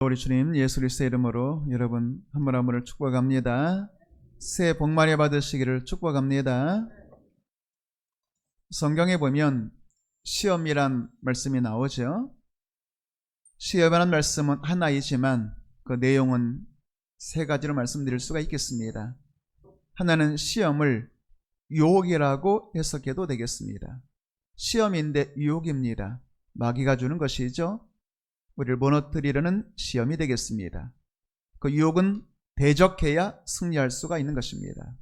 우리 주님 예수 그리스도의 이름으로 여러분 한 분 한 분을 축복합니다. 새해 복 많이 받으시기를 축복합니다. 성경에 보면 시험이란 말씀이 나오죠. 시험이라는 말씀은 하나이지만 그 내용은 세 가지로 말씀드릴 수가 있겠습니다. 하나는 시험을 유혹이라고 해석해도 되겠습니다. 시험인데 유혹입니다. 마귀가 주는 것이죠. 우리를 무너뜨리려는 시험이 되겠습니다. 그 유혹은 대적해야 승리할 수가 있는 것입니다.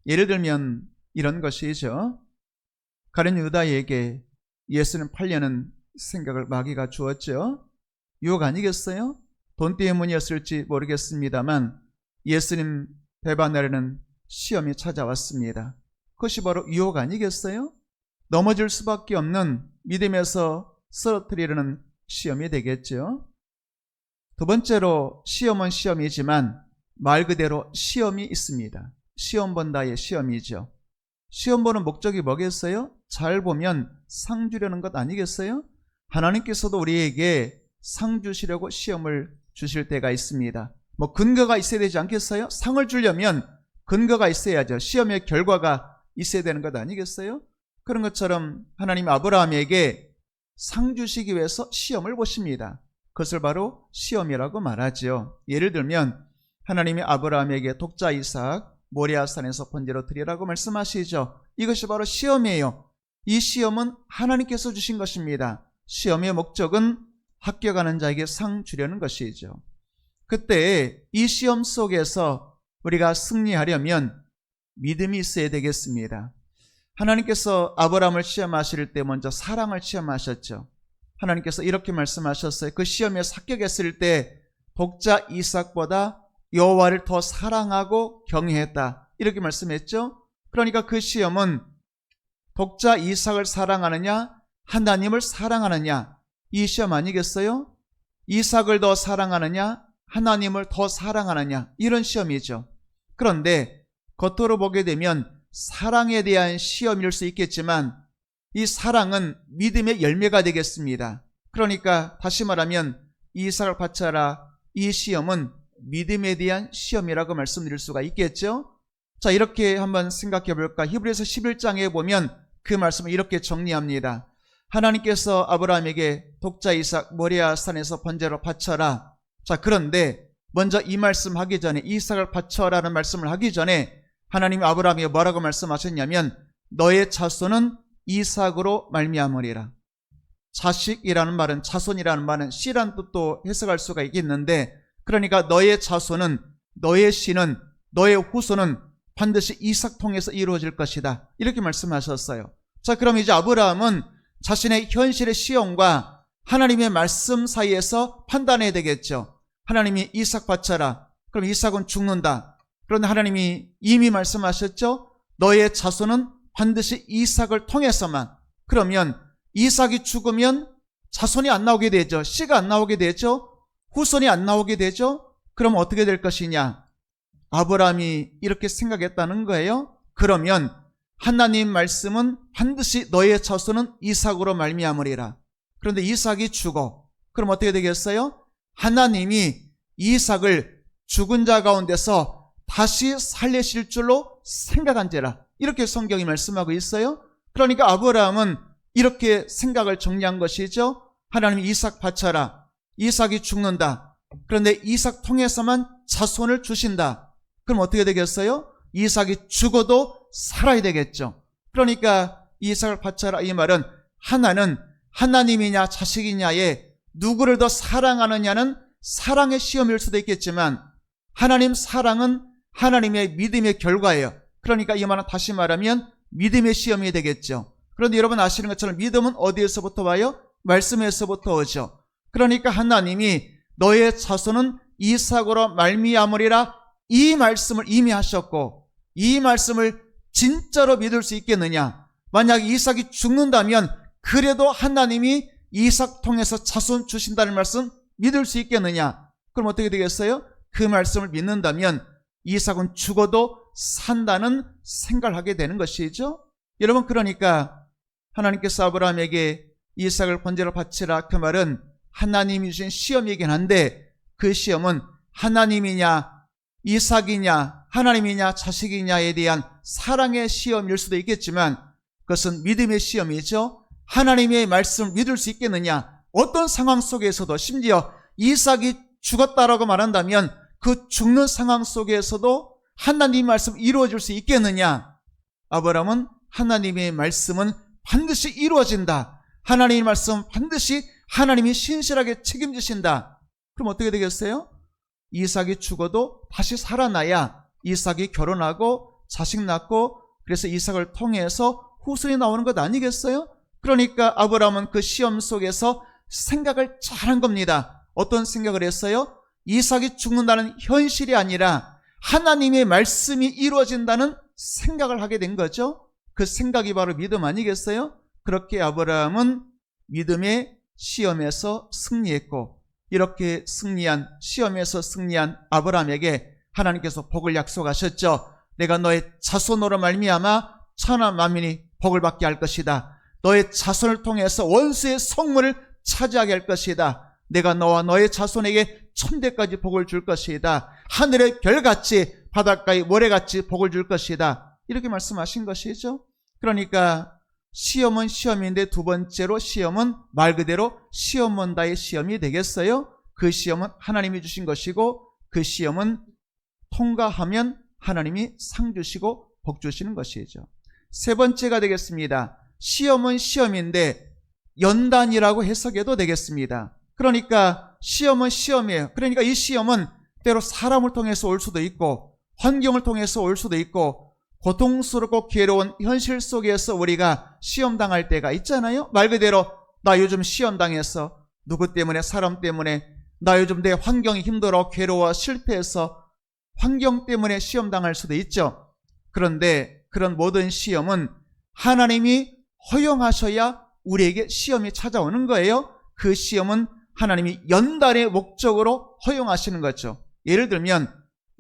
예를 들면 이런 것이죠. 가룟 유다에게 예수는 팔려는 생각을 마귀가 주었죠. 유혹 아니겠어요? 돈 때문이었을지 모르겠습니다만 예수님 배반하려는 시험이 찾아왔습니다. 그것이 바로 유혹 아니겠어요? 넘어질 수밖에 없는 믿음에서 쓰러뜨리려는 시험이 되겠죠. 두 번째로 시험은 시험이지만 말 그대로 시험이 있습니다. 시험 본다의 시험이죠. 시험 보는 목적이 뭐겠어요? 잘 보면 상 주려는 것 아니겠어요? 하나님께서도 우리에게 상 주시려고 시험을 주실 때가 있습니다. 근거가 있어야 되지 않겠어요? 상을 주려면 근거가 있어야죠. 시험의 결과가 있어야 되는 것 아니겠어요? 그런 것처럼 하나님 아브라함에게 상 주시기 위해서 시험을 보십니다. 그것을 바로 시험이라고 말하죠. 예를 들면 하나님이 아브라함에게 독자 이삭 모리아산에서 번제로 드리라고 말씀하시죠. 이것이 바로 시험이에요. 이 시험은 하나님께서 주신 것입니다. 시험의 목적은 합격하는 자에게 상 주려는 것이죠. 그때 이 시험 속에서 우리가 승리하려면 믿음이 있어야 되겠습니다. 하나님께서 아브라함을 시험하실 때 먼저 사랑을 시험하셨죠. 하나님께서 이렇게 말씀하셨어요. 그 시험에서 합격했을 때 독자 이삭보다 여호와를 더 사랑하고 경외했다. 이렇게 말씀했죠. 그러니까 그 시험은 독자 이삭을 사랑하느냐 하나님을 사랑하느냐 이 시험 아니겠어요? 이삭을 더 사랑하느냐 하나님을 더 사랑하느냐 이런 시험이죠. 그런데 겉으로 보게 되면 사랑에 대한 시험일 수 있겠지만 이 사랑은 믿음의 열매가 되겠습니다. 그러니까 다시 말하면 이삭을 바쳐라 이 시험은 믿음에 대한 시험이라고 말씀드릴 수가 있겠죠. 자, 이렇게 한번 생각해 볼까? 히브리서 11장에 보면 그 말씀을 이렇게 정리합니다. 하나님께서 아브라함에게 독자 이삭 모리아 산에서 번제로 바쳐라. 자, 그런데 먼저 이 말씀 하기 전에 이삭을 바쳐라는 말씀을 하기 전에 하나님이 아브라함에게 뭐라고 말씀하셨냐면 너의 자손은 이삭으로 말미암으리라. 자식이라는 말은 자손이라는 말은 씨라는 뜻도 해석할 수가 있겠는데 그러니까 너의 자손은 너의 씨는 너의 후손은 반드시 이삭 통해서 이루어질 것이다. 이렇게 말씀하셨어요. 자, 그럼 이제 아브라함은 자신의 현실의 시험과 하나님의 말씀 사이에서 판단해야 되겠죠. 하나님이 이삭 바쳐라. 그럼 이삭은 죽는다. 그런데 하나님이 이미 말씀하셨죠. 너의 자손은 반드시 이삭을 통해서만. 그러면 이삭이 죽으면 자손이 안 나오게 되죠. 씨가 안 나오게 되죠. 후손이 안 나오게 되죠. 그럼 어떻게 될 것이냐. 아브라함이 이렇게 생각했다는 거예요. 그러면 하나님 말씀은 반드시 너의 자손은 이삭으로 말미암으리라. 그런데 이삭이 죽어. 그럼 어떻게 되겠어요? 하나님이 이삭을 죽은 자 가운데서 다시 살리실 줄로 생각한지라. 이렇게 성경이 말씀하고 있어요. 그러니까 아브라함은 이렇게 생각을 정리한 것이죠. 하나님이 이삭 바쳐라. 이삭이 죽는다. 그런데 이삭 통해서만 자손을 주신다. 그럼 어떻게 되겠어요? 이삭이 죽어도 살아야 되겠죠. 그러니까 이삭을 바쳐라 이 말은 하나는 하나님이냐 자식이냐에 누구를 더 사랑하느냐는 사랑의 시험일 수도 있겠지만 하나님 사랑은 하나님의 믿음의 결과예요. 그러니까 이 말은 다시 말하면 믿음의 시험이 되겠죠. 그런데 여러분 아시는 것처럼 믿음은 어디에서부터 와요? 말씀에서부터 오죠. 그러니까 하나님이 너의 자손은 이삭으로 말미암으리라 이 말씀을 이미 하셨고 이 말씀을 진짜로 믿을 수 있겠느냐? 만약 이삭이 죽는다면 그래도 하나님이 이삭 통해서 자손 주신다는 말씀 믿을 수 있겠느냐? 그럼 어떻게 되겠어요? 그 말씀을 믿는다면 이삭은 죽어도 산다는 생각을 하게 되는 것이죠. 여러분 그러니까 하나님께서 아브라함에게 이삭을 번제로 바치라 그 말은 하나님이 주신 시험이긴 한데 그 시험은 하나님이냐 이삭이냐 하나님이냐 자식이냐에 대한 사랑의 시험일 수도 있겠지만 그것은 믿음의 시험이죠. 하나님의 말씀을 믿을 수 있겠느냐, 어떤 상황 속에서도, 심지어 이삭이 죽었다라고 말한다면 그 죽는 상황 속에서도 하나님의 말씀 이루어질 수 있겠느냐. 아브라함은 하나님의 말씀은 반드시 이루어진다, 하나님의 말씀 반드시 하나님이 신실하게 책임지신다. 그럼 어떻게 되겠어요? 이삭이 죽어도 다시 살아나야 이삭이 결혼하고 자식 낳고, 그래서 이삭을 통해서 후손이 나오는 것 아니겠어요? 그러니까 아브라함은 그 시험 속에서 생각을 잘한 겁니다. 어떤 생각을 했어요? 이삭이 죽는다는 현실이 아니라 하나님의 말씀이 이루어진다는 생각을 하게 된 거죠. 그 생각이 바로 믿음 아니겠어요? 그렇게 아브라함은 믿음의 시험에서 승리했고, 이렇게 승리한, 시험에서 승리한 아브라함에게 하나님께서 복을 약속하셨죠. 내가 너의 자손으로 말미암아 천하 만민이 복을 받게 할 것이다. 너의 자손을 통해서 원수의 성문을 차지하게 할 것이다. 내가 너와 너의 자손에게 천대까지 복을 줄 것이다. 하늘의 별같이 바닷가의 모래같이 복을 줄 것이다. 이렇게 말씀하신 것이죠. 그러니까 시험은 시험인데 두 번째로 시험은 말 그대로 시험 문다의 시험이 되겠어요. 그 시험은 하나님이 주신 것이고, 그 시험은 통과하면 하나님이 상 주시고 복 주시는 것이죠. 세 번째가 되겠습니다. 시험은 시험인데 연단이라고 해석해도 되겠습니다. 그러니까 시험은 시험이에요. 그러니까 이 시험은 때로 사람을 통해서 올 수도 있고, 환경을 통해서 올 수도 있고, 고통스럽고 괴로운 현실 속에서 우리가 시험당할 때가 있잖아요. 말 그대로 나 요즘 시험당했어. 누구 때문에? 사람 때문에. 나 요즘 내 환경이 힘들어, 괴로워, 실패해서. 환경 때문에 시험당할 수도 있죠. 그런데 그런 모든 시험은 하나님이 허용하셔야 우리에게 시험이 찾아오는 거예요. 그 시험은 하나님이 연단의 목적으로 허용하시는 거죠. 예를 들면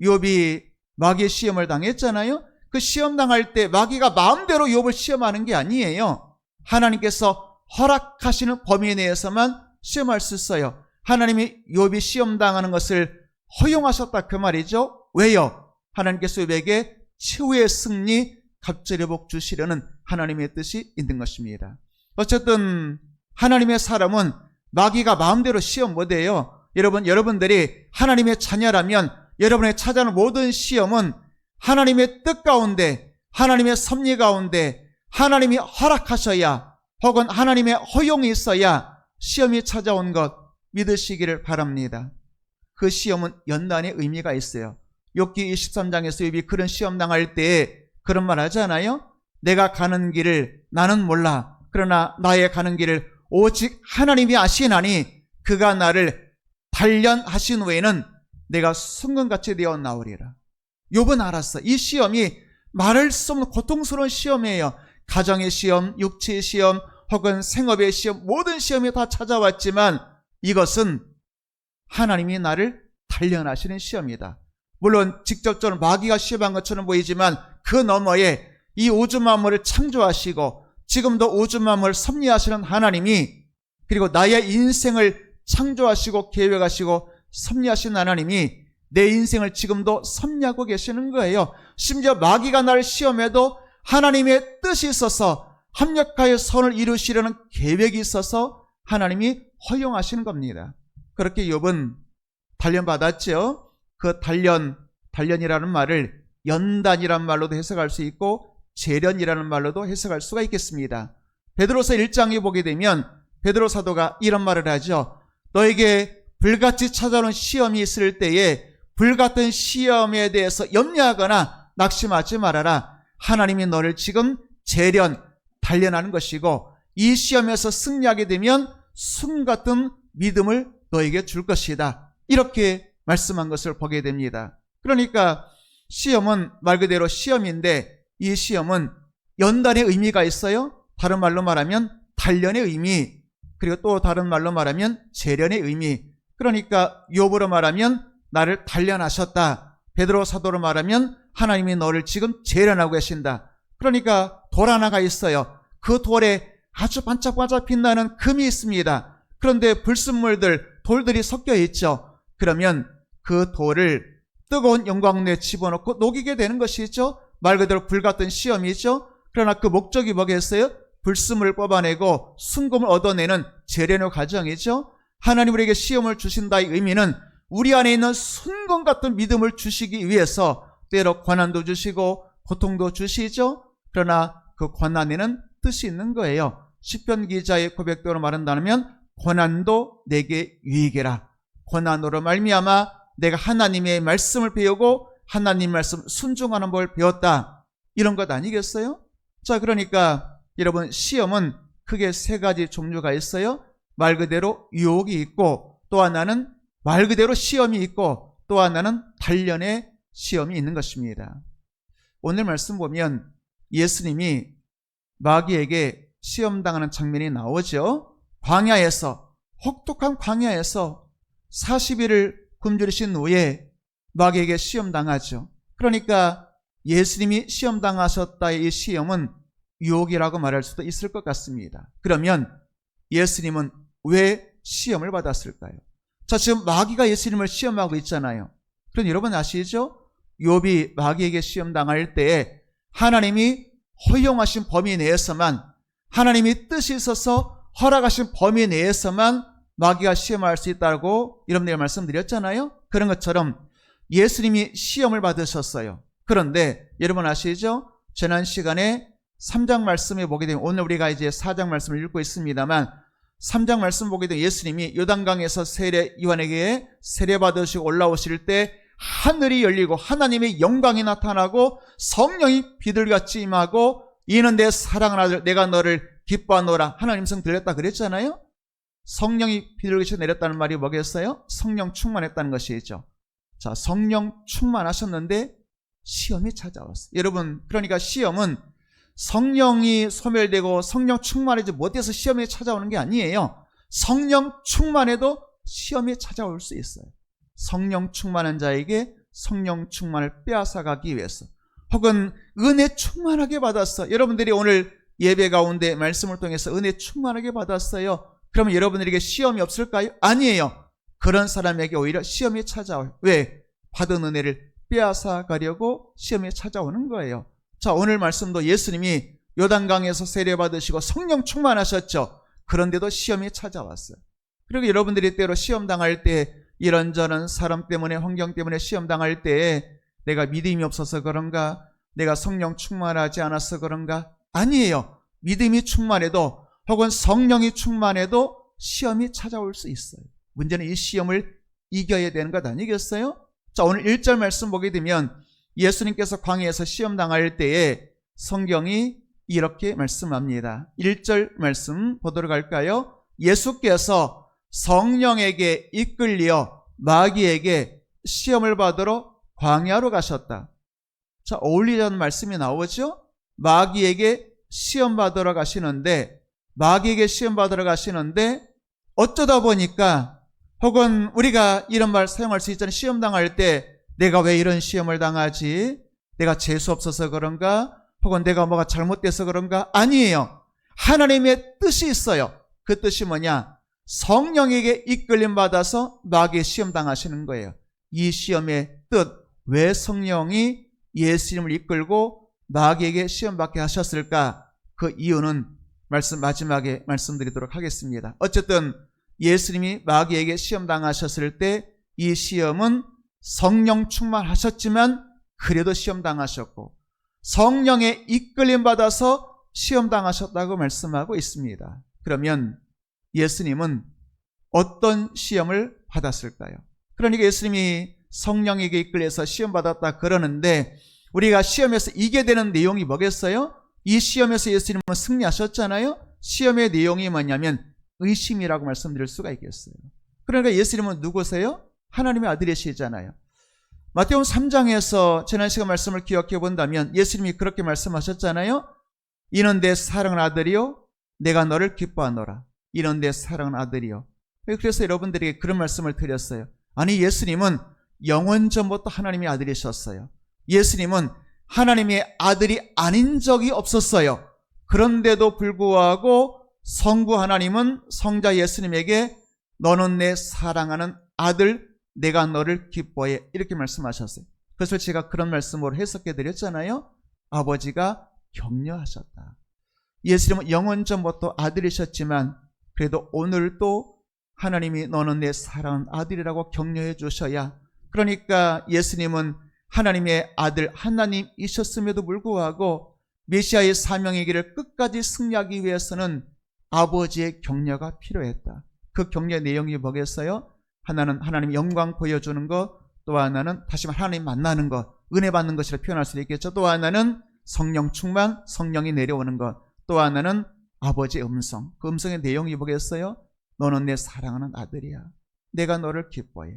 욥이 마귀의 시험을 당했잖아요. 그 시험 당할 때 마귀가 마음대로 욥을 시험하는 게 아니에요. 하나님께서 허락하시는 범위 내에서만 시험할 수 있어요. 하나님이 욥이 시험 당하는 것을 허용하셨다, 그 말이죠. 왜요? 하나님께서 욥에게 최후의 승리, 갑절의 복 주시려는 하나님의 뜻이 있는 것입니다. 어쨌든 하나님의 사람은 마귀가 마음대로 시험 못해요. 여러분들이 하나님의 자녀라면 여러분의 찾아오는 모든 시험은 하나님의 뜻 가운데, 하나님의 섭리 가운데 하나님이 허락하셔야, 혹은 하나님의 허용이 있어야 시험이 찾아온 것 믿으시기를 바랍니다. 그 시험은 연단의 의미가 있어요. 욥기 23장에서 욥이 그런 시험 당할 때 그런 말 하잖아요. 내가 가는 길을 나는 몰라. 그러나 나의 가는 길을 오직 하나님이 아시나니 그가 나를 단련하신 후에는 내가 순금같이 되어 나오리라. 욥은 알았어. 이 시험이 말할 수 없는 고통스러운 시험이에요. 가정의 시험, 육체의 시험, 혹은 생업의 시험, 모든 시험이 다 찾아왔지만 이것은 하나님이 나를 단련하시는 시험이다. 물론 직접적으로 마귀가 시험한 것처럼 보이지만 그 너머에 이 우주 만물을 창조하시고 지금도 우주 만물을 섭리하시는 하나님이, 그리고 나의 인생을 창조하시고 계획하시고 섭리하신 하나님이 내 인생을 지금도 섭리하고 계시는 거예요. 심지어 마귀가 나를 시험해도 하나님의 뜻이 있어서 합력하여 선을 이루시려는 계획이 있어서 하나님이 허용하시는 겁니다. 그렇게 욥은 단련받았죠. 그 단련이라는 말을 연단이라는 말로도 해석할 수 있고 재련이라는 말로도 해석할 수가 있겠습니다. 베드로서 1장에 보게 되면 베드로 사도가 이런 말을 하죠. 너에게 불같이 찾아오는 시험이 있을 때에 불같은 시험에 대해서 염려하거나 낙심하지 말아라. 하나님이 너를 지금 단련하는 것이고 이 시험에서 승리하게 되면 순 같은 믿음을 너에게 줄 것이다. 이렇게 말씀한 것을 보게 됩니다. 그러니까 시험은 말 그대로 시험인데 이 시험은 연단의 의미가 있어요. 다른 말로 말하면 단련의 의미, 그리고 또 다른 말로 말하면 재련의 의미. 그러니까 욥으로 말하면 나를 단련하셨다. 베드로 사도로 말하면 하나님이 너를 지금 재련하고 계신다. 그러니까 돌 하나가 있어요. 그 돌에 아주 반짝반짝 빛나는 금이 있습니다. 그런데 불순물들, 돌들이 섞여 있죠. 그러면 그 돌을 뜨거운 영광로에 집어넣고 녹이게 되는 것이죠. 말 그대로 불같은 시험이죠. 그러나 그 목적이 뭐겠어요? 불순물을 뽑아내고 순금을 얻어내는 재련의 과정이죠. 하나님 우리에게 시험을 주신다의 의미는 우리 안에 있는 순금 같은 믿음을 주시기 위해서 때로 고난도 주시고 고통도 주시죠. 그러나 그 고난에는 뜻이 있는 거예요. 시편 기자의 고백대로 말한다면 고난도 내게 유익이라. 고난으로 말미암아 내가 하나님의 말씀을 배우고 하나님 말씀 순종하는 법을 배웠다. 이런 것 아니겠어요? 자, 그러니까 여러분 시험은 크게 세 가지 종류가 있어요. 말 그대로 유혹이 있고, 또 하나는 말 그대로 시험이 있고, 또 하나는 단련의 시험이 있는 것입니다. 오늘 말씀 보면 예수님이 마귀에게 시험당하는 장면이 나오죠. 광야에서, 혹독한 광야에서 40일을 굶주리신 후에 마귀에게 시험당하죠. 그러니까 예수님이 시험당하셨다의 이 시험은 유혹이라고 말할 수도 있을 것 같습니다. 그러면 예수님은 왜 시험을 받았을까요? 자, 지금 마귀가 예수님을 시험하고 있잖아요. 그럼 여러분 아시죠? 욥이 마귀에게 시험당할 때에 하나님이 허용하신 범위 내에서만, 하나님이 뜻이 있어서 허락하신 범위 내에서만 마귀가 시험할 수 있다고 여러분들이 말씀드렸잖아요. 그런 것처럼 예수님이 시험을 받으셨어요. 그런데 여러분 아시죠? 지난 시간에 3장 말씀에 보게 되면, 오늘 우리가 이제 4장 말씀을 읽고 있습니다만 3장 말씀 보게 되면 예수님이 요단강에서 요한에게 세례받으시고 올라오실 때 하늘이 열리고 하나님의 영광이 나타나고 성령이 비둘기같이 임하고 이는 내 사랑하는 아들 내가 너를 기뻐하노라 하나님 성 들렸다 그랬잖아요. 성령이 비둘기같이 내렸다는 말이 뭐겠어요? 성령 충만했다는 것이죠. 자, 성령 충만하셨는데 시험이 찾아왔어요. 여러분, 그러니까 시험은 성령이 소멸되고 성령 충만하지 못해서 시험이 찾아오는 게 아니에요. 성령 충만해도 시험이 찾아올 수 있어요. 성령 충만한 자에게 성령 충만을 빼앗아가기 위해서, 혹은 은혜 충만하게 받았어. 여러분들이 오늘 예배 가운데 말씀을 통해서 은혜 충만하게 받았어요. 그러면 여러분들에게 시험이 없을까요? 아니에요. 그런 사람에게 오히려 시험이 찾아와요. 왜? 받은 은혜를 빼앗아가려고 시험이 찾아오는 거예요. 자, 오늘 말씀도 예수님이 요단강에서 세례받으시고 성령 충만하셨죠. 그런데도 시험이 찾아왔어요. 그리고 여러분들이 때로 시험 당할 때, 이런저런 사람 때문에, 환경 때문에 시험 당할 때 내가 믿음이 없어서 그런가? 내가 성령 충만하지 않아서 그런가? 아니에요. 믿음이 충만해도, 혹은 성령이 충만해도 시험이 찾아올 수 있어요. 문제는 이 시험을 이겨야 되는 것 아니겠어요? 자, 오늘 1절 말씀 보게 되면 예수님께서 광야에서 시험 당할 때에 성경이 이렇게 말씀합니다. 1절 말씀 보도록 할까요? 예수께서 성령에게 이끌려 마귀에게 시험을 받으러 광야로 가셨다. 자, 어울리자는 말씀이 나오죠? 마귀에게 시험 받으러 가시는데, 마귀에게 시험 받으러 가시는데 어쩌다 보니까, 혹은 우리가 이런 말 사용할 수 있잖아요. 시험 당할 때 내가 왜 이런 시험을 당하지? 내가 재수 없어서 그런가? 혹은 내가 뭐가 잘못돼서 그런가? 아니에요. 하나님의 뜻이 있어요. 그 뜻이 뭐냐? 성령에게 이끌림 받아서 마귀에 시험 당하시는 거예요. 이 시험의 뜻, 왜 성령이 예수님을 이끌고 마귀에게 시험 받게 하셨을까? 그 이유는 마지막에 말씀드리도록 하겠습니다. 어쨌든 예수님이 마귀에게 시험 당하셨을 때 이 시험은 성령 충만하셨지만 그래도 시험 당하셨고, 성령의 이끌림 받아서 시험 당하셨다고 말씀하고 있습니다. 그러면 예수님은 어떤 시험을 받았을까요? 그러니까 예수님이 성령에게 이끌려서 시험 받았다 그러는데, 우리가 시험에서 이기게 되는 내용이 뭐겠어요? 이 시험에서 예수님은 승리하셨잖아요. 시험의 내용이 뭐냐면 의심이라고 말씀드릴 수가 있겠어요. 그러니까 예수님은 누구세요? 하나님의 아들이시잖아요. 마태복음 3장에서 지난 시간 말씀을 기억해 본다면 예수님이 그렇게 말씀하셨잖아요. 이는 내 사랑하는 아들이요 내가 너를 기뻐하노라. 이는 내 사랑하는 아들이요. 그래서 여러분들에게 그런 말씀을 드렸어요. 아니, 예수님은 영원 전부터 하나님의 아들이셨어요. 예수님은 하나님의 아들이 아닌 적이 없었어요. 그런데도 불구하고 성부 하나님은 성자 예수님에게 너는 내 사랑하는 아들 내가 너를 기뻐해. 이렇게 말씀하셨어요. 그래서 제가 그런 말씀으로 해석해 드렸잖아요. 아버지가 격려하셨다. 예수님은 영원 전부터 아들이셨지만 그래도 오늘도 하나님이 너는 내 사랑하는 아들이라고 격려해 주셔야, 그러니까 예수님은 하나님의 아들 하나님이셨음에도 불구하고 메시아의 사명의 길을 끝까지 승리하기 위해서는 아버지의 격려가 필요했다. 그 격려의 내용이 뭐겠어요? 하나는 하나님 영광 보여주는 것, 또 하나는 다시 말해 하나님 만나는 것, 은혜 받는 것이라 표현할 수도 있겠죠. 또 하나는 성령 충만, 성령이 내려오는 것, 또 하나는 아버지의 음성. 그 음성의 내용이 뭐겠어요? 너는 내 사랑하는 아들이야. 내가 너를 기뻐해.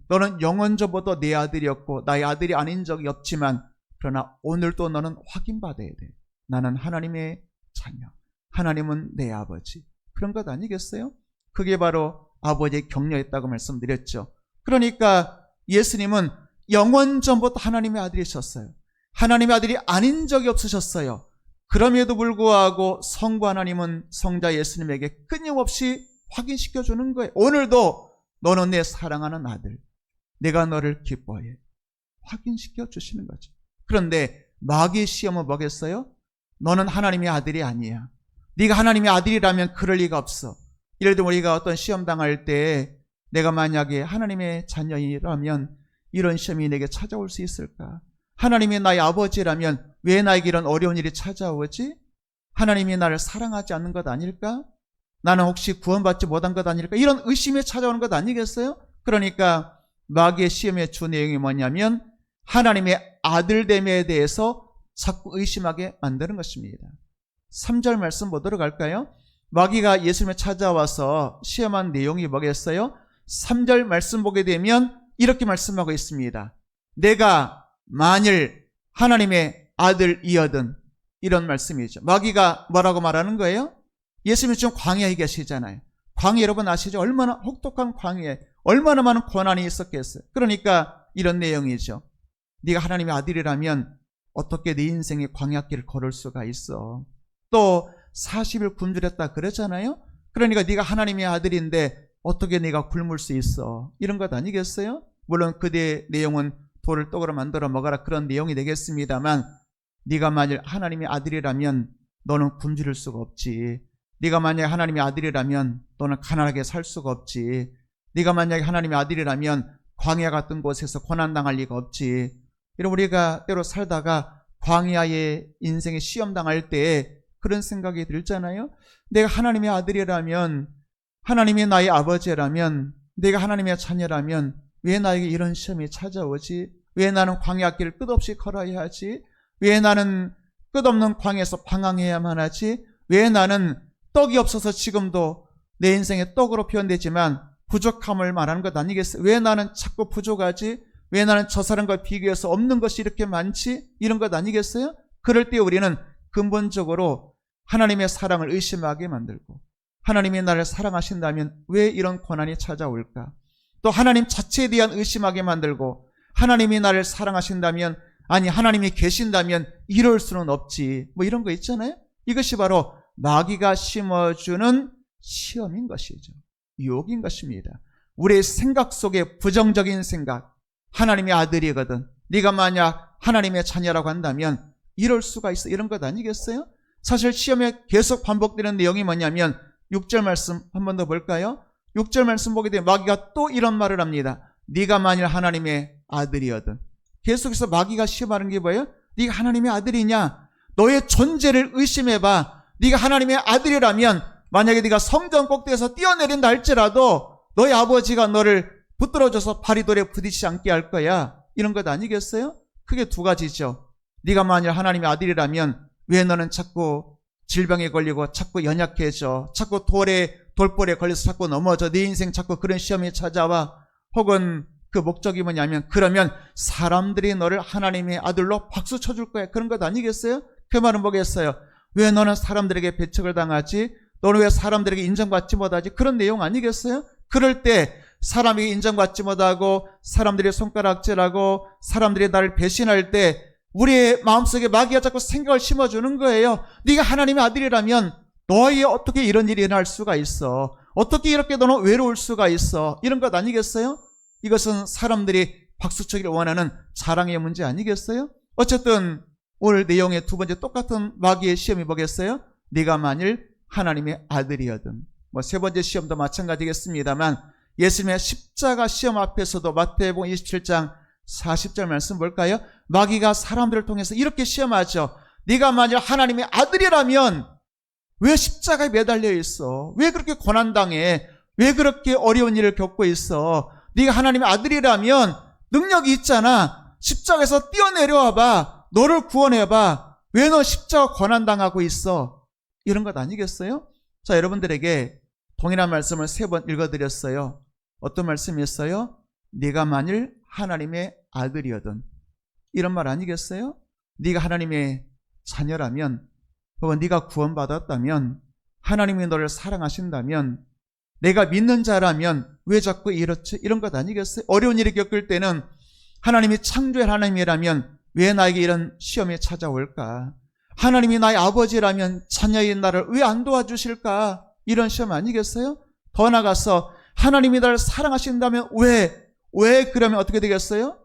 너는 영원전부터 내 아들이었고 나의 아들이 아닌 적이 없지만 그러나 오늘도 너는 확인받아야 돼. 나는 하나님의 자녀. 하나님은 내 아버지. 그런 것 아니겠어요? 그게 바로 아버지의 격려였다고 말씀드렸죠. 그러니까 예수님은 영원전부터 하나님의 아들이셨어요. 하나님의 아들이 아닌 적이 없으셨어요. 그럼에도 불구하고 성부 하나님은 성자 예수님에게 끊임없이 확인시켜주는 거예요. 오늘도 너는 내 사랑하는 아들, 내가 너를 기뻐해. 확인시켜 주시는 거죠. 그런데 마귀의 시험은 뭐겠어요? 너는 하나님의 아들이 아니야. 네가 하나님의 아들이라면 그럴 리가 없어. 예를 들면 우리가 어떤 시험 당할 때 내가 만약에 하나님의 자녀이라면 이런 시험이 내게 찾아올 수 있을까? 하나님이 나의 아버지라면 왜 나에게 이런 어려운 일이 찾아오지? 하나님이 나를 사랑하지 않는 것 아닐까? 나는 혹시 구원받지 못한 것 아닐까? 이런 의심이 찾아오는 것 아니겠어요? 그러니까 마귀의 시험의 주 내용이 뭐냐면 하나님의 아들됨에 대해서 자꾸 의심하게 만드는 것입니다. 3절 말씀 보도록 할까요? 마귀가 예수님을 찾아와서 시험한 내용이 뭐겠어요? 3절 말씀 보게 되면 이렇게 말씀하고 있습니다. 내가 만일 하나님의 아들이어든, 이런 말씀이죠. 마귀가 뭐라고 말하는 거예요? 예수님이 지금 광야에 계시잖아요. 광야 여러분 아시죠? 얼마나 혹독한 광야에 얼마나 많은 고난이 있었겠어요. 그러니까 이런 내용이죠. 네가 하나님의 아들이라면 어떻게 네 인생의 광야길을 걸을 수가 있어? 또 40일 굶주렸다 그러잖아요. 그러니까 네가 하나님의 아들인데 어떻게 네가 굶을 수 있어? 이런 것 아니겠어요? 물론 그대의 내용은 돌을 떡으로 만들어 먹어라 그런 내용이 되겠습니다만, 네가 만일 하나님의 아들이라면 너는 굶주릴 수가 없지. 네가 만약에 하나님의 아들이라면 너는 가난하게 살 수가 없지. 네가 만약에 하나님의 아들이라면 광야 같은 곳에서 고난당할 리가 없지. 여러분, 우리가 때로 살다가 광야의 인생에 시험당할 때 그런 생각이 들잖아요. 내가 하나님의 아들이라면, 하나님이 나의 아버지라면, 내가 하나님의 자녀라면 왜 나에게 이런 시험이 찾아오지? 왜 나는 광야길을 끝없이 걸어야 하지? 왜 나는 끝없는 광야에서 방황해야만 하지? 왜 나는 떡이 없어서 지금도 내 인생에 떡으로 표현되지만 부족함을 말하는 것 아니겠어요? 왜 나는 자꾸 부족하지? 왜 나는 저 사람과 비교해서 없는 것이 이렇게 많지? 이런 것 아니겠어요? 그럴 때 우리는 근본적으로 하나님의 사랑을 의심하게 만들고, 하나님이 나를 사랑하신다면 왜 이런 고난이 찾아올까? 또 하나님 자체에 대한 의심하게 만들고, 하나님이 나를 사랑하신다면, 아니 하나님이 계신다면 이럴 수는 없지, 뭐 이런 거 있잖아요. 이것이 바로 마귀가 심어주는 시험인 것이죠. 유혹인 것입니다. 우리의 생각 속에 부정적인 생각, 하나님의 아들이거든, 네가 만약 하나님의 자녀라고 한다면 이럴 수가 있어, 이런 것 아니겠어요? 사실 시험에 계속 반복되는 내용이 뭐냐면 6절 말씀 한 번 더 볼까요? 6절 말씀 보게 되면 마귀가 또 이런 말을 합니다. 네가 만일 하나님의 아들이거든. 계속해서 마귀가 시험하는 게 뭐예요? 네가 하나님의 아들이냐? 너의 존재를 의심해봐. 네가 하나님의 아들이라면 만약에 네가 성전 꼭대기에서 뛰어내린다 할지라도 너의 아버지가 너를 붙들어줘서 바리돌에 부딪히지 않게 할 거야. 이런 것 아니겠어요? 크게 두 가지죠. 네가 만일 하나님의 아들이라면 왜 너는 자꾸 질병에 걸리고 자꾸 연약해져, 자꾸 돌볼에 걸려서 자꾸 넘어져, 네 인생 자꾸 그런 시험이 찾아와. 혹은 그 목적이 뭐냐면, 그러면 사람들이 너를 하나님의 아들로 박수 쳐줄 거야, 그런 것 아니겠어요? 그 말은 뭐겠어요? 왜 너는 사람들에게 배척을 당하지? 너는 왜 사람들에게 인정받지 못하지? 그런 내용 아니겠어요? 그럴 때 사람이 인정받지 못하고 사람들이 손가락질하고 사람들이 나를 배신할 때 우리의 마음속에 마귀가 자꾸 생각을 심어주는 거예요. 네가 하나님의 아들이라면 너에게 어떻게 이런 일이 일어날 수가 있어? 어떻게 이렇게 너는 외로울 수가 있어? 이런 것 아니겠어요? 이것은 사람들이 박수치기를 원하는 자랑의 문제 아니겠어요? 어쨌든 오늘 내용의 두 번째 똑같은 마귀의 시험이 뭐겠어요? 네가 만일 하나님의 아들이거든. 세 번째 시험도 마찬가지겠습니다만 예수님의 십자가 시험 앞에서도 마태복음 27장 40절 말씀 볼까요? 마귀가 사람들을 통해서 이렇게 시험하죠. 네가 만일 하나님의 아들이라면 왜 십자가에 매달려 있어? 왜 그렇게 고난당해? 왜 그렇게 어려운 일을 겪고 있어? 네가 하나님의 아들이라면 능력이 있잖아. 십자가에서 뛰어내려와봐. 너를 구원해봐. 왜 너 십자가 고난당하고 있어? 이런 것 아니겠어요? 자, 여러분들에게 동일한 말씀을 3번 읽어드렸어요. 어떤 말씀이었어요? 네가 만일 하나님의 아들이거든. 이런 말 아니겠어요? 네가 하나님의 자녀라면, 혹은 네가 구원받았다면, 하나님이 너를 사랑하신다면, 내가 믿는 자라면 왜 자꾸 이렇지? 이런 것 아니겠어요? 어려운 일을 겪을 때는 하나님이 창조의 하나님이라면 왜 나에게 이런 시험이 찾아올까? 하나님이 나의 아버지라면 자녀인 나를 왜 안 도와주실까? 이런 시험 아니겠어요? 더 나아가서 하나님이 나를 사랑하신다면 왜 그러면 어떻게 되겠어요?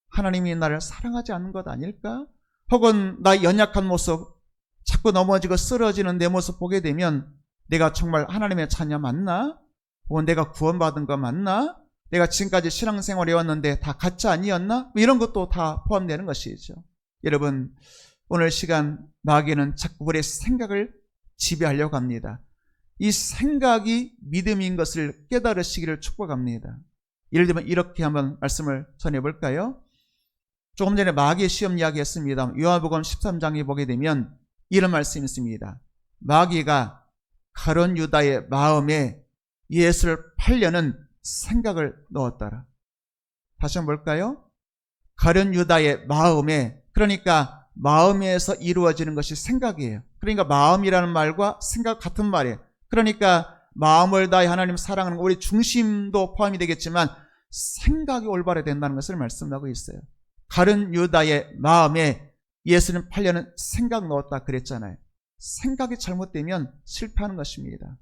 하나님이 나를 사랑하지 않는 것 아닐까? 혹은 나의 연약한 모습, 자꾸 넘어지고 쓰러지는 내 모습 보게 되면 내가 정말 하나님의 자녀 맞나? 혹은 내가 구원받은 거 맞나? 내가 지금까지 신앙생활 해왔는데 다 가짜 아니었나? 이런 것도 다 포함되는 것이죠. 여러분, 오늘 시간 마귀는 자꾸 우리의 생각을 지배하려고 합니다. 이 생각이 믿음인 것을 깨달으시기를 축복합니다. 예를 들면 이렇게 한번 말씀을 전해볼까요? 조금 전에 마귀의 시험 이야기했습니다. 요한복음 13장에 보게 되면 이런 말씀이 있습니다. 마귀가 가룟 유다의 마음에 예수를 팔려는 생각을 넣었더라. 다시 한번 볼까요? 가룟 유다의 마음에, 그러니까 마음에서 이루어지는 것이 생각이에요. 그러니까 마음이라는 말과 생각 같은 말이에요. 그러니까 마음을 다해 하나님 사랑하는 거, 우리 중심도 포함이 되겠지만 생각이 올바르게 된다는 것을 말씀하고 있어요. 가룟 유다의 마음에 예수님 팔려는 생각 넣었다 그랬잖아요. 생각이 잘못되면 실패하는 것입니다.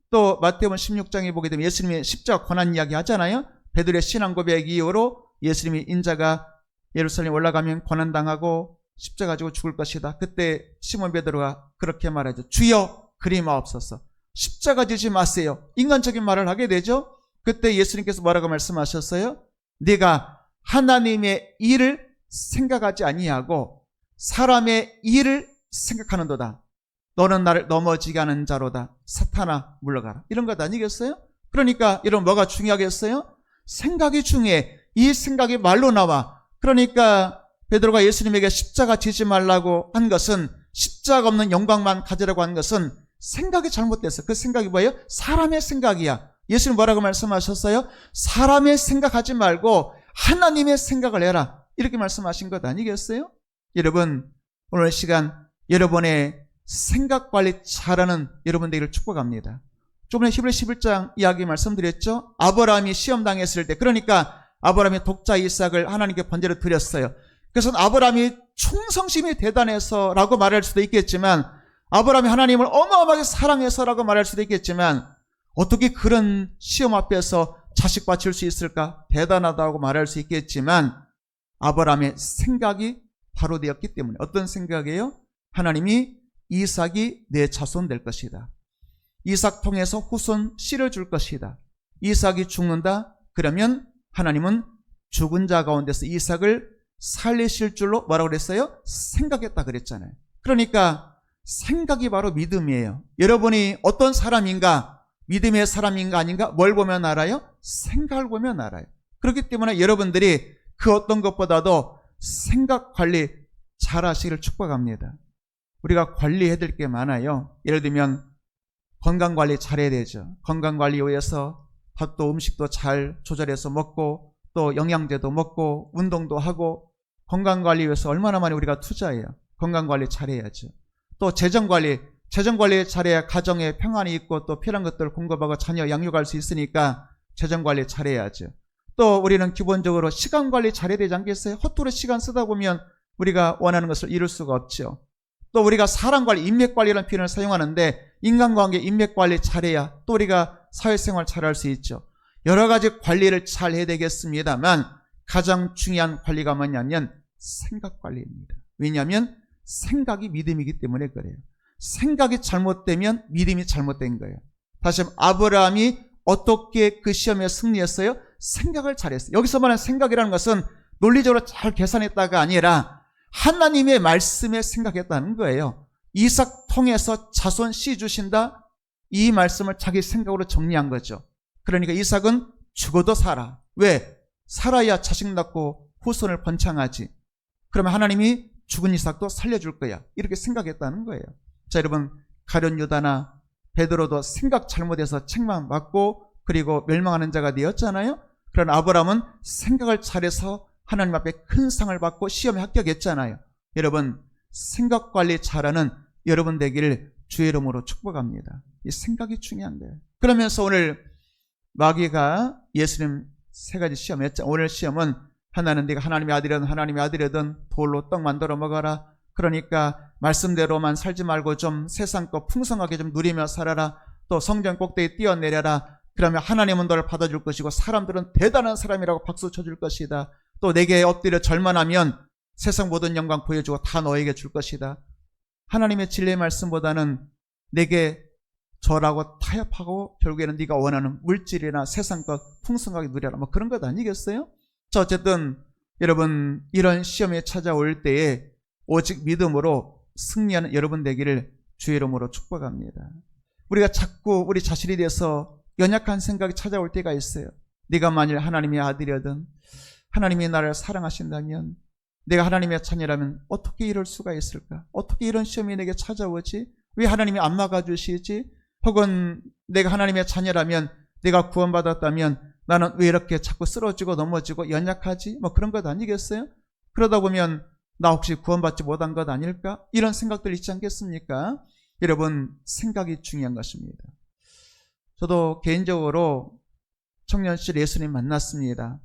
또 마태복음 16장에 보게 되면 예수님이 십자가 고난 이야기 하잖아요. 베드로의 신앙 고백 이후로 예수님이 인자가 예루살렘 올라가면 고난당하고 십자가 가지고 죽을 것이다. 그때 시몬 베드로가 그렇게 말하죠. 주여 그리 마옵소서. 십자가 지지 마세요. 인간적인 말을 하게 되죠. 그때 예수님께서 뭐라고 말씀하셨어요? 네가 하나님의 일을 생각하지 아니하고 사람의 일을 생각하는도다. 너는 나를 넘어지게 하는 자로다. 사탄아 물러가라. 이런 것 아니겠어요? 그러니까 여러분 뭐가 중요하겠어요? 생각이 중요해. 이 생각이 말로 나와. 그러니까 베드로가 예수님에게 십자가 지지 말라고 한 것은, 십자가 없는 영광만 가지라고 한 것은 생각이 잘못됐어요. 그 생각이 뭐예요? 사람의 생각이야. 예수님 뭐라고 말씀하셨어요? 사람의 생각하지 말고 하나님의 생각을 해라. 이렇게 말씀하신 것 아니겠어요? 여러분, 오늘 시간 여러분의 생각 관리 잘하는 여러분 되기를 축복합니다. 조금에 히브리 11장 이야기 말씀드렸죠. 아브라함이 시험 당했을 때, 그러니까 아브라함이 독자 이삭을 하나님께 번제로 드렸어요. 그래서 아브라함이 충성심이 대단해서라고 말할 수도 있겠지만, 아브라함이 하나님을 어마어마하게 사랑해서라고 말할 수도 있겠지만, 어떻게 그런 시험 앞에서 자식 바칠 수 있을까? 대단하다고 말할 수 있겠지만, 아브라함의 생각이 바로 되었기 때문에. 어떤 생각이에요? 하나님이 이삭이 내 자손 될 것이다. 이삭 통해서 후손 씨를 줄 것이다. 이삭이 죽는다? 그러면 하나님은 죽은 자 가운데서 이삭을 살리실 줄로 뭐라고 그랬어요? 생각했다 그랬잖아요. 그러니까 생각이 바로 믿음이에요. 여러분이 어떤 사람인가, 믿음의 사람인가 아닌가 뭘 보면 알아요? 생각을 보면 알아요. 그렇기 때문에 여러분들이 그 어떤 것보다도 생각 관리 잘 하시기를 축복합니다. 우리가 관리해야 될 게 많아요. 예를 들면 건강관리 잘해야 되죠. 건강관리 위해서 밥도 음식도 잘 조절해서 먹고, 또 영양제도 먹고, 운동도 하고, 건강관리 위해서 얼마나 많이 우리가 투자해요. 건강관리 잘해야죠. 또 재정관리 잘해야 가정에 평안이 있고 또 필요한 것들을 공급하고 자녀 양육할 수 있으니까 재정관리 잘해야죠. 또 우리는 기본적으로 시간관리 잘해야 되지 않겠어요? 헛되이 시간 쓰다 보면 우리가 원하는 것을 이룰 수가 없죠. 또 우리가 사람관리, 인맥관리라는 표현을 사용하는데, 인간관계 인맥관리 잘해야 또 우리가 사회생활 잘할 수 있죠. 여러 가지 관리를 잘 해야 되겠습니다만 가장 중요한 관리가 뭐냐면 생각 관리입니다. 왜냐하면 생각이 믿음이기 때문에 그래요. 생각이 잘못되면 믿음이 잘못된 거예요. 다시 한번 아브라함이 어떻게 그 시험에 승리했어요? 생각을 잘했어요. 여기서 말하는 생각이라는 것은 논리적으로 잘 계산했다가 아니라 하나님의 말씀에 생각했다는 거예요. 이삭 통해서 자손 씨 주신다, 이 말씀을 자기 생각으로 정리한 거죠. 그러니까 이삭은 죽어도 살아. 왜? 살아야 자식 낳고 후손을 번창하지. 그러면 하나님이 죽은 이삭도 살려줄 거야. 이렇게 생각했다는 거예요. 자, 여러분, 가룟 유다나 베드로도 생각 잘못해서 책망받고 그리고 멸망하는 자가 되었잖아요. 그러나 아브라함은 생각을 잘해서 하나님 앞에 큰 상을 받고 시험에 합격했잖아요. 여러분, 생각 관리 잘하는 여러분 되기를 주의 이름으로 축복합니다. 이 생각이 중요한 거예요. 그러면서 오늘 마귀가 예수님 세 가지 시험했죠. 오늘 시험은 하나는 네가 하나님의 아들이든 하나님의 아들이든 돌로 떡 만들어 먹어라. 그러니까 말씀대로만 살지 말고 좀 세상 거 풍성하게 좀 누리며 살아라. 또 성전 꼭대기에 뛰어내려라. 그러면 하나님은 너를 받아줄 것이고 사람들은 대단한 사람이라고 박수 쳐줄 것이다. 또 내게 엎드려 절만하면 세상 모든 영광 보여주고 다 너에게 줄 것이다. 하나님의 진리의 말씀보다는 내게 절하고 타협하고 결국에는 네가 원하는 물질이나 세상 것 풍성하게 누려라. 뭐 그런 것 아니겠어요? 자, 어쨌든 여러분, 이런 시험에 찾아올 때에 오직 믿음으로 승리하는 여러분 되기를 주의 이름으로 축복합니다. 우리가 자꾸 우리 자신에 대해서 연약한 생각이 찾아올 때가 있어요. 네가 만일 하나님의 아들이든 하나님이 나를 사랑하신다면, 내가 하나님의 자녀라면 어떻게 이럴 수가 있을까? 어떻게 이런 시험이 내게 찾아오지? 왜 하나님이 안 막아주시지? 혹은 내가 하나님의 자녀라면, 내가 구원받았다면 나는 왜 이렇게 자꾸 쓰러지고 넘어지고 연약하지? 뭐 그런 것 아니겠어요? 그러다 보면 나 혹시 구원받지 못한 것 아닐까? 이런 생각들 있지 않겠습니까? 여러분, 생각이 중요한 것입니다. 저도 개인적으로 청년 시절 예수님 만났습니다.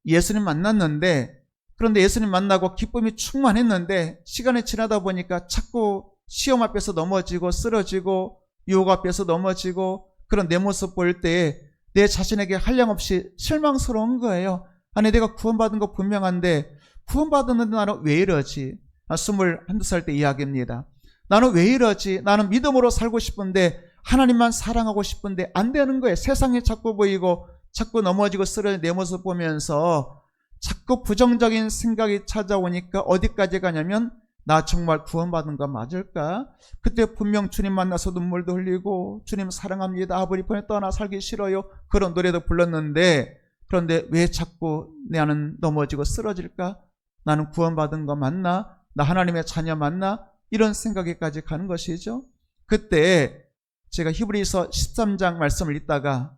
예수님 만났는데, 그런데 예수님 만나고 기쁨이 충만했는데 시간이 지나다 보니까 자꾸 시험 앞에서 넘어지고 쓰러지고 유혹 앞에서 넘어지고 그런 내 모습 볼 때에 내 자신에게 한량없이 실망스러운 거예요. 아니, 내가 구원받은 거 분명한데 구원받았는데 나는 왜 이러지? 21살 때 이야기입니다. 나는 왜 이러지? 나는 믿음으로 살고 싶은데 하나님만 사랑하고 싶은데 안 되는 거예요. 세상이 자꾸 보이고 자꾸 넘어지고 쓰러진 내 모습 보면서 자꾸 부정적인 생각이 찾아오니까 어디까지 가냐면 나 정말 구원받은 거 맞을까? 그때 분명 주님 만나서 눈물도 흘리고 주님 사랑합니다. 아버지 편에 떠나 살기 싫어요. 그런 노래도 불렀는데, 그런데 왜 자꾸 나는 넘어지고 쓰러질까? 나는 구원받은 거 맞나? 나 하나님의 자녀 맞나? 이런 생각에까지 가는 것이죠. 그때 제가 히브리서 13장 말씀을 읽다가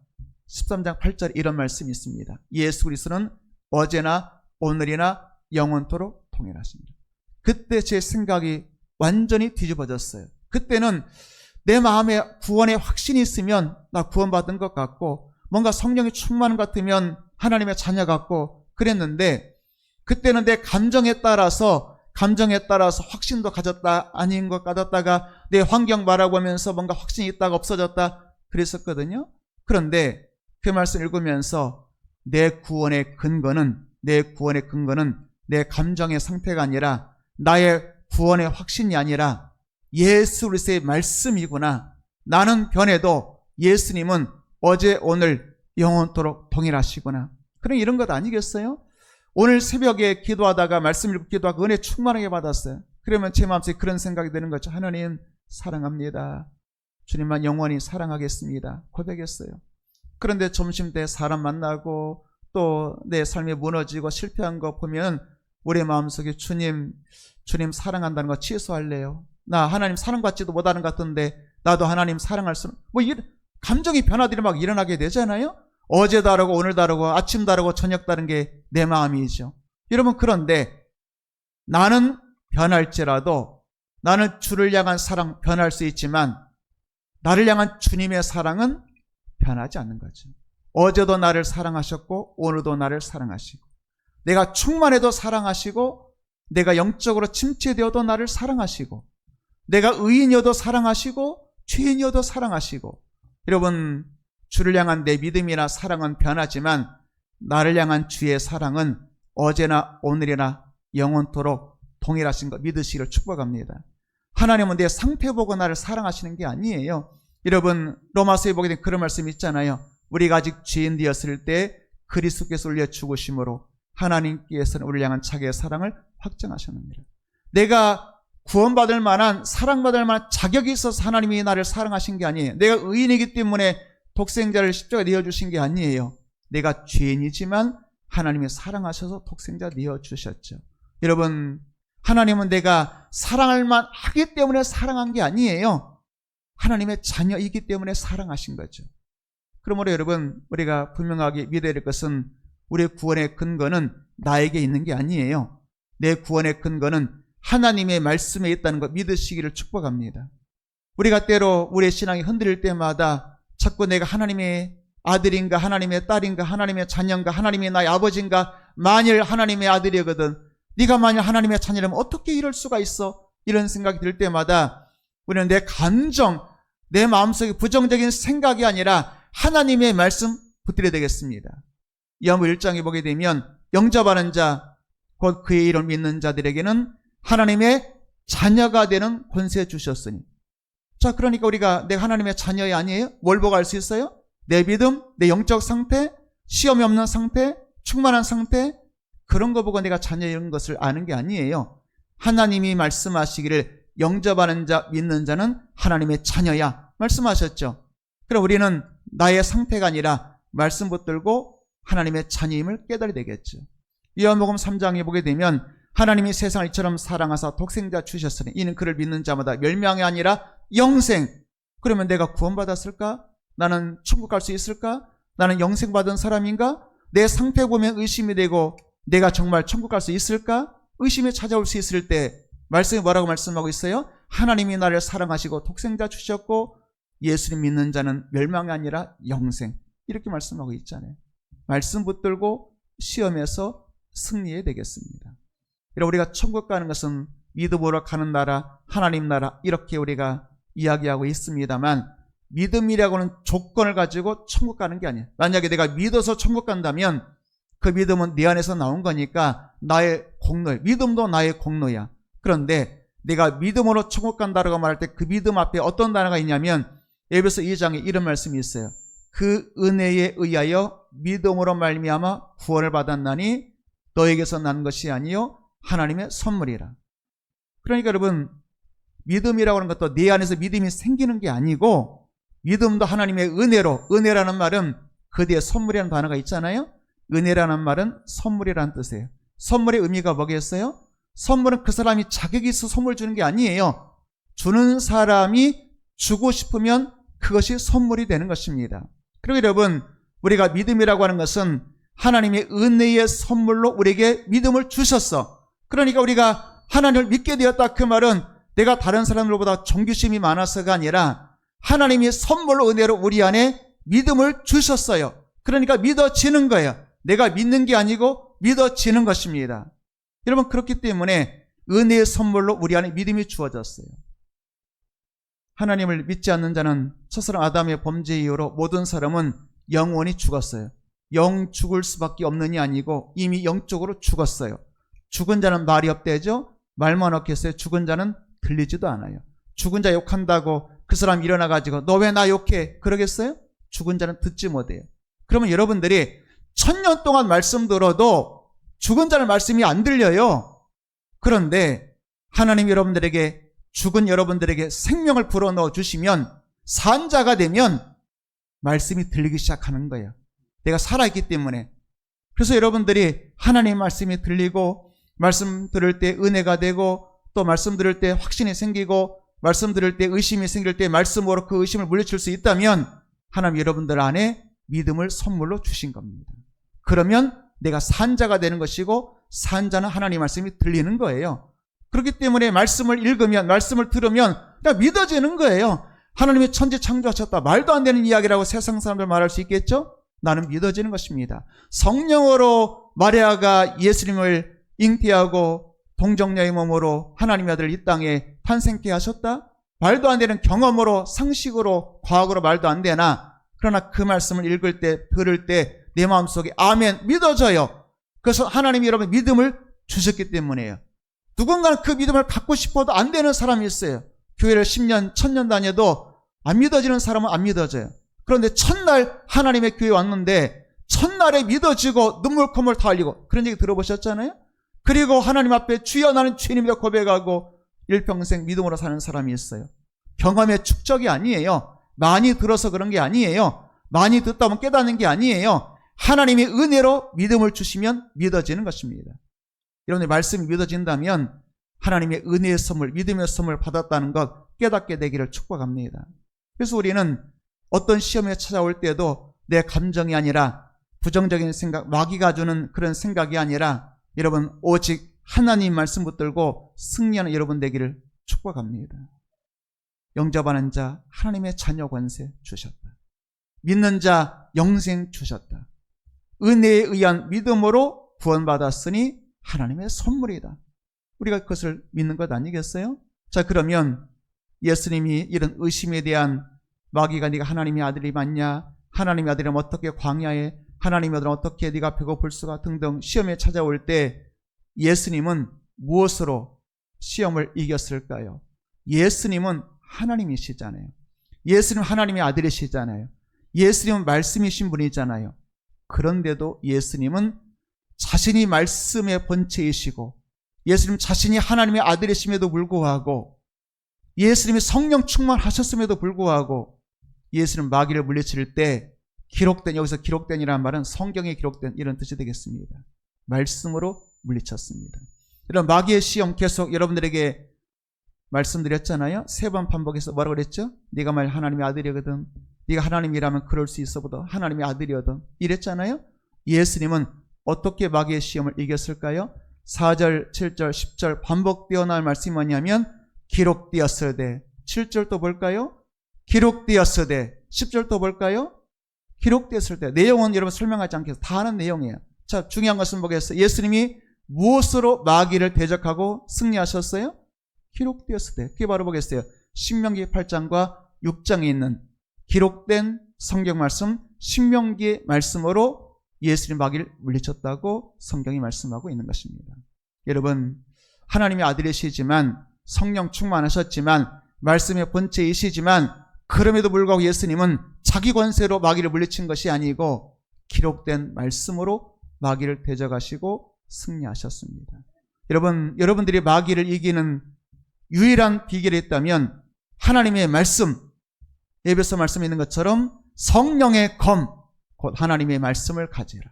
13장 8절에 이런 말씀이 있습니다. 예수 그리스도는 어제나 오늘이나 영원토록 동일하십니다. 그때 제 생각이 완전히 뒤집어졌어요. 그때는 내 마음에 구원의 확신이 있으면 나 구원받은 것 같고 뭔가 성령이 충만한 것 같으면 하나님의 자녀 같고 그랬는데, 그때는 내 감정에 따라서 확신도 가졌다 아닌 것 가졌다가 내 환경 바라보면서 뭔가 확신이 있다가 없어졌다 그랬었거든요. 그런데 그 말씀 읽으면서 내 구원의 근거는 내 감정의 상태가 아니라 나의 구원의 확신이 아니라 예수 그리스도의 말씀이구나. 나는 변해도 예수님은 어제 오늘 영원토록 동일하시구나. 그런 이런 것 아니겠어요? 오늘 새벽에 기도하다가 말씀 읽고 기도하고 은혜 충만하게 받았어요. 그러면 제 마음속에 그런 생각이 드는 거죠. 하나님 사랑합니다. 주님만 영원히 사랑하겠습니다. 고백했어요. 그런데 점심때 사람 만나고 또 내 삶이 무너지고 실패한 거 보면 우리 마음속에 주님 사랑한다는 거 취소할래요. 나 하나님 사랑받지도 못하는 것 같은데 나도 하나님 사랑할 수는, 감정이 변화들이 막 일어나게 되잖아요. 어제 다르고 오늘 다르고 아침 다르고 저녁 다른 게 내 마음이죠. 여러분, 그런데 나는 변할지라도 나는 주를 향한 사랑 변할 수 있지만 나를 향한 주님의 사랑은 변하지 않는 거죠. 어제도 나를 사랑하셨고 오늘도 나를 사랑하시고, 내가 충만해도 사랑하시고, 내가 영적으로 침체되어도 나를 사랑하시고, 내가 의인이어도 사랑하시고 죄인이어도 사랑하시고. 여러분, 주를 향한 내 믿음이나 사랑은 변하지만 나를 향한 주의 사랑은 어제나 오늘이나 영원토록 동일하신 것 믿으시기를 축복합니다. 하나님은 내 상태 보고 나를 사랑하시는 게 아니에요. 여러분, 로마서에 보게 된 그런 말씀이 있잖아요. 우리가 아직 죄인 되었을 때 그리스도께서 울려 죽으심으로 하나님께서는 우리를 향한 자기의 사랑을 확정하셨느니라. 내가 구원받을 만한, 사랑받을 만한 자격이 있어서 하나님이 나를 사랑하신 게 아니에요. 내가 의인이기 때문에 독생자를 십자가에 내어주신 게 아니에요. 내가 죄인이지만 하나님이 사랑하셔서 독생자 내어주셨죠. 여러분, 하나님은 내가 사랑할 만하기 때문에 사랑한 게 아니에요. 하나님의 자녀이기 때문에 사랑하신 거죠. 그러므로 여러분, 우리가 분명하게 믿어야 될 것은 우리의 구원의 근거는 나에게 있는 게 아니에요. 내 구원의 근거는 하나님의 말씀에 있다는 것 믿으시기를 축복합니다. 우리가 때로 우리의 신앙이 흔들릴 때마다 자꾸 내가 하나님의 아들인가, 하나님의 딸인가, 하나님의 자녀인가, 하나님의 나의 아버지인가, 만일 하나님의 아들이거든, 네가 만일 하나님의 자녀라면 어떻게 이럴 수가 있어? 이런 생각이 들 때마다 우리는 내 감정, 내 마음속에 부정적인 생각이 아니라 하나님의 말씀 붙들어야 되겠습니다. 요한복음 1장에 보게 되면 영접하는 자, 곧 그의 이름 믿는 자들에게는 하나님의 자녀가 되는 권세 주셨으니. 자, 그러니까 우리가 내가 하나님의 자녀이 아니에요? 뭘 보고 알 수 있어요? 내 믿음, 내 영적 상태, 시험이 없는 상태, 충만한 상태, 그런 거 보고 내가 자녀인 것을 아는 게 아니에요. 하나님이 말씀하시기를 영접하는 자, 믿는 자는 하나님의 자녀야 말씀하셨죠. 그럼 우리는 나의 상태가 아니라 말씀 붙들고 하나님의 자녀임을 깨달아야 되겠죠. 요한복음 3장에 보게 되면 하나님이 세상을 이처럼 사랑하사 독생자 주셨으니 이는 그를 믿는 자마다 멸망이 아니라 영생. 그러면 내가 구원받았을까? 나는 천국 갈 수 있을까? 나는 영생 받은 사람인가? 내 상태 보면 의심이 되고 내가 정말 천국 갈 수 있을까? 의심이 찾아올 수 있을 때 말씀이 뭐라고 말씀하고 있어요? 하나님이 나를 사랑하시고 독생자 주셨고 예수님 믿는 자는 멸망이 아니라 영생. 이렇게 말씀하고 있잖아요. 말씀 붙들고 시험에서 승리해야 되겠습니다. 여러분, 우리가 천국 가는 것은 믿음으로 가는 나라, 하나님 나라 이렇게 우리가 이야기하고 있습니다만 믿음이라고는 조건을 가지고 천국 가는 게 아니에요. 만약에 내가 믿어서 천국 간다면 그 믿음은 내 안에서 나온 거니까 나의 공로예요. 믿음도 나의 공로야. 그런데 내가 믿음으로 천국 간다라고 말할 때 그 믿음 앞에 어떤 단어가 있냐면 에베소 2장에 이런 말씀이 있어요. 그 은혜에 의하여 믿음으로 말미암아 구원을 받았나니 너에게서 난 것이 아니요 하나님의 선물이라. 그러니까 여러분, 믿음이라고 하는 것도 내 안에서 믿음이 생기는 게 아니고 믿음도 하나님의 은혜로, 은혜라는 말은 그 뒤에 선물이라는 단어가 있잖아요. 은혜라는 말은 선물이라는 뜻이에요. 선물의 의미가 뭐겠어요? 선물은 그 사람이 자격이 있어 선물 주는 게 아니에요. 주는 사람이 주고 싶으면 그것이 선물이 되는 것입니다. 그리고 여러분, 우리가 믿음이라고 하는 것은 하나님의 은혜의 선물로 우리에게 믿음을 주셨어. 그러니까 우리가 하나님을 믿게 되었다, 그 말은 내가 다른 사람들보다 존귀심이 많아서가 아니라 하나님이 선물로 은혜로 우리 안에 믿음을 주셨어요. 그러니까 믿어지는 거예요. 내가 믿는 게 아니고 믿어지는 것입니다. 여러분, 그렇기 때문에 은혜의 선물로 우리 안에 믿음이 주어졌어요. 하나님을 믿지 않는 자는 첫사랑 아담의 범죄 이후로 모든 사람은 영원히 죽었어요. 영 죽을 수밖에 없느니 아니고 이미 영적으로 죽었어요. 죽은 자는 말이 없대죠. 말만 없겠어요. 죽은 자는 들리지도 않아요. 죽은 자 욕한다고 그 사람 일어나가지고 너 왜 나 욕해? 그러겠어요? 죽은 자는 듣지 못해요. 그러면 여러분들이 1000년 동안 말씀 들어도 죽은 자는 말씀이 안 들려요. 그런데 하나님 여러분들에게, 죽은 여러분들에게 생명을 불어넣어 주시면 산 자가 되면 말씀이 들리기 시작하는 거예요. 내가 살아있기 때문에. 그래서 여러분들이 하나님의 말씀이 들리고 말씀 들을 때 은혜가 되고 또 말씀 들을 때 확신이 생기고 말씀 들을 때 의심이 생길 때 말씀으로 그 의심을 물리칠 수 있다면 하나님 여러분들 안에 믿음을 선물로 주신 겁니다. 그러면 내가 산자가 되는 것이고 산자는 하나님 말씀이 들리는 거예요. 그렇기 때문에 말씀을 읽으면, 말씀을 들으면 그냥 믿어지는 거예요. 하나님이 천지 창조하셨다, 말도 안 되는 이야기라고 세상 사람들 말할 수 있겠죠? 나는 믿어지는 것입니다. 성령으로 마리아가 예수님을 잉태하고 동정녀의 몸으로 하나님의 아들을 이 땅에 탄생케 하셨다? 말도 안 되는 경험으로, 상식으로, 과학으로 말도 안 되나 그러나 그 말씀을 읽을 때, 들을 때 내 마음속에 아멘 믿어져요. 그래서 하나님이 여러분 믿음을 주셨기 때문이에요. 누군가는 그 믿음을 갖고 싶어도 안 되는 사람이 있어요. 교회를 10년, 1000년 다녀도 안 믿어지는 사람은 안 믿어져요. 그런데 첫날 하나님의 교회에 왔는데 첫날에 믿어지고 눈물 콧물 다 흘리고 그런 얘기 들어보셨잖아요. 그리고 하나님 앞에 주여 나는 죄인입니다 고백하고 일평생 믿음으로 사는 사람이 있어요. 경험의 축적이 아니에요. 많이 들어서 그런 게 아니에요. 많이 듣다 보면 깨닫는 게 아니에요. 하나님이 은혜로 믿음을 주시면 믿어지는 것입니다. 여러분의 말씀이 믿어진다면 하나님의 은혜의 선물, 믿음의 선물 받았다는 것 깨닫게 되기를 축복합니다. 그래서 우리는 어떤 시험에 찾아올 때도 내 감정이 아니라 부정적인 생각, 마귀가 주는 그런 생각이 아니라 여러분 오직 하나님 말씀 붙들고 승리하는 여러분 되기를 축복합니다. 영접하는 자 하나님의 자녀 권세 주셨다. 믿는 자 영생 주셨다. 은혜에 의한 믿음으로 구원받았으니 하나님의 선물이다. 우리가 그것을 믿는 것 아니겠어요? 자, 그러면 예수님이 이런 의심에 대한 마귀가 네가 하나님의 아들이 맞냐? 하나님의 아들이면 어떻게 광야에, 하나님의 아들은 어떻게 네가 배고플 수가 등등 시험에 찾아올 때 예수님은 무엇으로 시험을 이겼을까요? 예수님은 하나님이시잖아요. 예수님은 하나님의 아들이시잖아요. 예수님은 말씀이신 분이잖아요. 그런데도 예수님은 자신이 말씀의 본체이시고 예수님 자신이 하나님의 아들이심에도 불구하고 예수님이 성령 충만하셨음에도 불구하고 예수님 마귀를 물리칠 때 기록된, 여기서 기록된이라는 말은 성경에 기록된 이런 뜻이 되겠습니다. 말씀으로 물리쳤습니다. 이런 마귀의 시험 계속 여러분들에게 말씀드렸잖아요. 3번 반복해서 뭐라고 그랬죠? 네가 만약 하나님의 아들이거든, 네가 하나님이라면 그럴 수 있어보다 하나님의 아들이거든 이랬잖아요. 예수님은 어떻게 마귀의 시험을 이겼을까요? 4절, 7절, 10절 반복되어 나올 말씀이 뭐냐면 기록되었으되, 7절 또 볼까요? 기록되었으되, 10절 또 볼까요? 기록되었을 때. 내용은 여러분 설명하지 않겠어요. 다 아는 내용이에요. 자, 중요한 것은 뭐겠어요? 예수님이 무엇으로 마귀를 대적하고 승리하셨어요? 기록되었을 때. 그게 바로 보겠어요. 신명기 8장과 6장에 있는 기록된 성경 말씀, 신명기의 말씀으로 예수님 마귀를 물리쳤다고 성경이 말씀하고 있는 것입니다. 여러분, 하나님의 아들이시지만 성령 충만하셨지만 말씀의 본체이시지만 그럼에도 불구하고 예수님은 자기 권세로 마귀를 물리친 것이 아니고 기록된 말씀으로 마귀를 대적하시고 승리하셨습니다. 여러분들이 마귀를 이기는 유일한 비결이 있다면 하나님의 말씀, 에베소 말씀에 있는 것처럼 성령의 검, 곧 하나님의 말씀을 가지라.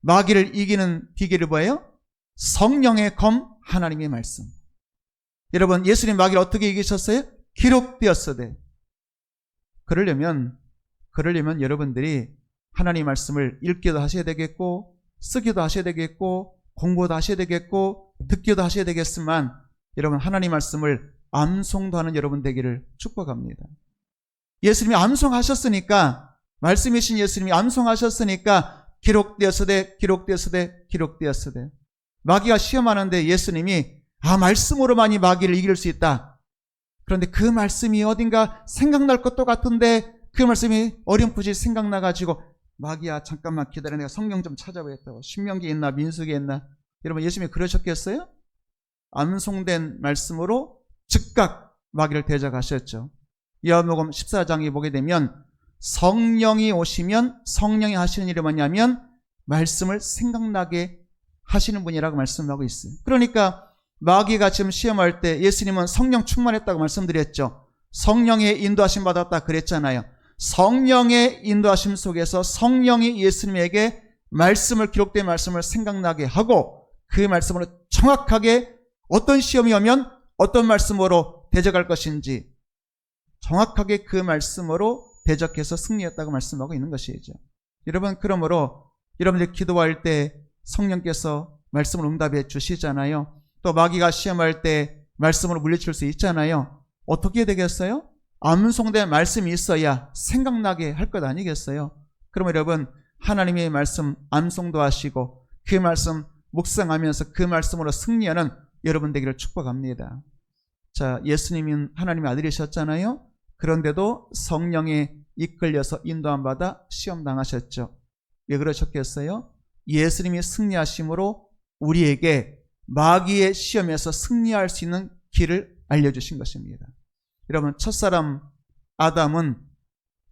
마귀를 이기는 비결이 뭐예요? 성령의 검, 하나님의 말씀. 여러분, 예수님 마귀를 어떻게 이기셨어요? 기록되었으되. 그러려면 여러분들이 하나님 말씀을 읽기도 하셔야 되겠고, 쓰기도 하셔야 되겠고, 공부도 하셔야 되겠고, 듣기도 하셔야 되겠지만, 여러분 하나님 말씀을 암송도 하는 여러분 되기를 축복합니다. 예수님이 암송하셨으니까, 말씀이신 예수님이 암송하셨으니까 기록되었으되, 기록되었으되, 기록되었으되. 마귀가 시험하는데 예수님이 말씀으로만이 마귀를 이길 수 있다. 그런데 그 말씀이 어딘가 생각날 것도 같은데 그 말씀이 어렴풋이 생각나가지고 마귀야 잠깐만 기다려, 내가 성경 좀 찾아보겠다고. 신명기에 있나 민수기에 있나. 여러분 예수님이 그러셨겠어요? 암송된 말씀으로 즉각 마귀를 대적하셨죠. 요한복음 14장에 보게 되면 성령이 오시면 성령이 하시는 일이 뭐냐면 말씀을 생각나게 하시는 분이라고 말씀하고 있어요. 그러니까 마귀가 지금 시험할 때 예수님은 성령 충만했다고 말씀드렸죠. 성령의 인도하심 받았다 그랬잖아요. 성령의 인도하심 속에서 성령이 예수님에게 말씀을, 기록된 말씀을 생각나게 하고 그 말씀으로 정확하게 어떤 시험이 오면 어떤 말씀으로 대적할 것인지 정확하게 그 말씀으로 대적해서 승리했다고 말씀하고 있는 것이죠. 여러분, 그러므로 여러분들이 기도할 때 성령께서 말씀을 응답해 주시잖아요. 또 마귀가 시험할 때 말씀으로 물리칠 수 있잖아요. 어떻게 되겠어요? 암송된 말씀이 있어야 생각나게 할 것 아니겠어요? 그럼 여러분 하나님의 말씀 암송도 하시고 그 말씀 묵상하면서 그 말씀으로 승리하는 여러분 되기를 축복합니다. 자, 예수님은 하나님의 아들이셨잖아요. 그런데도 성령의 이끌려서 인도함 받아 시험 당하셨죠. 왜 그러셨겠어요? 예수님이 승리하심으로 우리에게 마귀의 시험에서 승리할 수 있는 길을 알려주신 것입니다. 여러분, 첫사람 아담은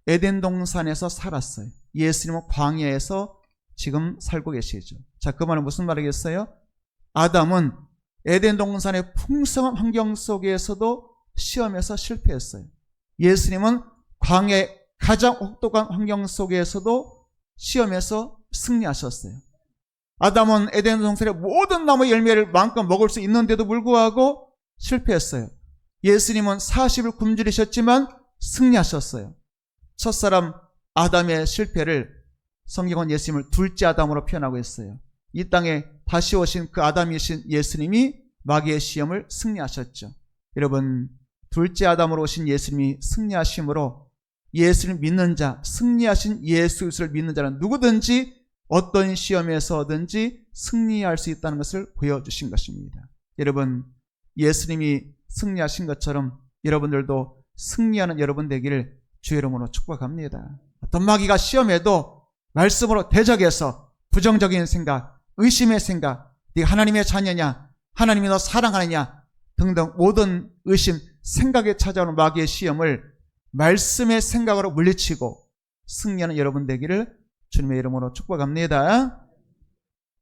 에덴 동산에서 살았어요. 예수님은 광야에서 지금 살고 계시죠. 자, 그 말은 무슨 말이겠어요? 아담은 에덴 동산의 풍성한 환경 속에서도 시험에서 실패했어요. 예수님은 광야의 가장 혹독한 환경 속에서도 시험에서 승리하셨어요. 아담은 에덴 동산의 모든 나무 열매를 마음껏 먹을 수 있는데도 불구하고 실패했어요. 예수님은 40일 굶주리셨지만 승리하셨어요. 첫사람 아담의 실패를 성경은 예수님을 둘째 아담으로 표현하고 있어요. 이 땅에 다시 오신 그 아담이신 예수님이 마귀의 시험을 승리하셨죠. 여러분, 둘째 아담으로 오신 예수님이 승리하심으로 예수를 믿는 자, 승리하신 예수 그리스도를 믿는 자는 누구든지 어떤 시험에서든지 승리할 수 있다는 것을 보여주신 것입니다. 여러분, 예수님이 승리하신 것처럼 여러분들도 승리하는 여러분 되기를 주의 이름으로 축복합니다. 어떤 마귀가 시험에도 말씀으로 대적해서 부정적인 생각, 의심의 생각, 네가 하나님의 자녀냐, 하나님이 너 사랑하느냐 등등 모든 의심, 생각에 찾아오는 마귀의 시험을 말씀의 생각으로 물리치고 승리하는 여러분 되기를 주님의 이름으로 축복합니다.